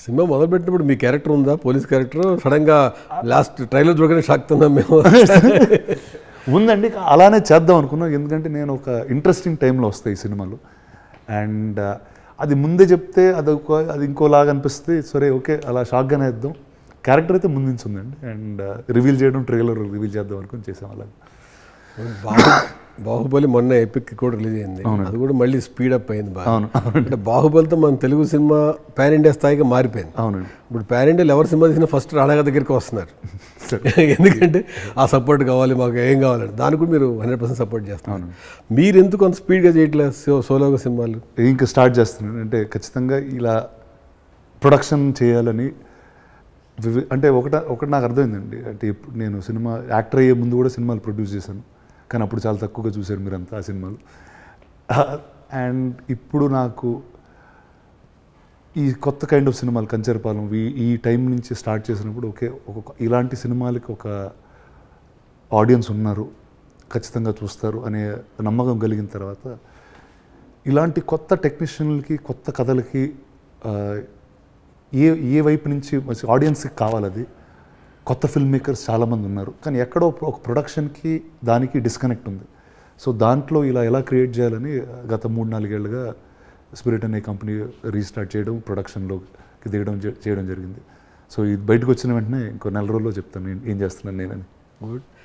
Cinema మొదలుపెట్టినప్పుడు మీ character ఉందా, police character? సడన్గా లాస్ట్ ట్రైలర్ చూడగానే షాక్ తిన్నాం మేము. ఉందండి, అలానే చేద్దాం అనుకున్నాం. ఎందుకంటే నేను ఒక ఇంట్రెస్టింగ్ టైంలో వస్తాయి ఈ సినిమాలు. అండ్ అది ముందే చెప్తే అది ఇంకోలాగా అనిపిస్తే సరే ఓకే అలా షాక్గానే వేద్దాం. క్యారెక్టర్ అయితే ముందు నుంచి ఉందండి. అండ్ రివీల్ చేయడం, ట్రైలర్ రివీల్ చేద్దాం అనుకుని చేసాం అలా. బాహుబలి మొన్న ఎపిక్ కూడా రిలీజ్ అయింది. అది కూడా మళ్ళీ స్పీడప్ అయింది బాగా. అవును. అంటే బాహుబలితో మన తెలుగు సినిమా పాన్ ఇండియా స్థాయిగా మారిపోయింది. అవునండి. ఇప్పుడు పాన్ ఇండియాలో ఎవరు సినిమా తీసినా ఫస్ట్ రాణాగా దగ్గరికి వస్తున్నారు. ఎందుకంటే ఆ సపోర్ట్ కావాలి, మాకు ఏం కావాలంటే దానికి కూడా మీరు 100% సపోర్ట్ చేస్తున్నారు. మీరు ఎందుకు అంత స్పీడ్గా చేయట్లేదు సోలోగా సినిమాలు? ఇంకా స్టార్ట్ చేస్తున్నాను. అంటే ఖచ్చితంగా ఇలా ప్రొడక్షన్ చేయాలని అంటే ఒకటి నాకు అర్థమైందండి. అంటే ఇప్పుడు నేను సినిమా యాక్టర్ అయ్యే ముందు కూడా సినిమాలు ప్రొడ్యూస్ చేశాను, కానీ అప్పుడు చాలా తక్కువగా చూశారు మీరంతా ఆ సినిమాలు. అండ్ ఇప్పుడు నాకు ఈ కొత్త కైండ్ ఆఫ్ సినిమాలు కంచరపాలెం ఈ టైం నుంచి స్టార్ట్ చేసినప్పుడు ఇలాంటి సినిమాలకి ఒక ఆడియన్స్ ఉన్నారు, ఖచ్చితంగా చూస్తారు అనే నమ్మకం కలిగిన తర్వాత ఇలాంటి కొత్త టెక్నీషియన్లకి, కొత్త కథలకి ఏ వైపు నుంచి ఆడియన్స్కి కావాలి. అది కొత్త ఫిల్మ్ మేకర్స్ చాలామంది ఉన్నారు, కానీ ఎక్కడో ఒక ప్రొడక్షన్కి దానికి డిస్కనెక్ట్ ఉంది. సో దాంట్లో ఎలా క్రియేట్ చేయాలని గత 3-4 ఏళ్ళుగా స్పిరిట్ అనే కంపెనీ రీస్టార్ట్ చేయడం, ప్రొడక్షన్లోకి దిగడం చేయడం జరిగింది. సో ఇది బయటకు వచ్చిన వెంటనే ఇంకో 4 రోజుల్లో చెప్తాను ఏం చేస్తున్నాను నేనని. గుడ్.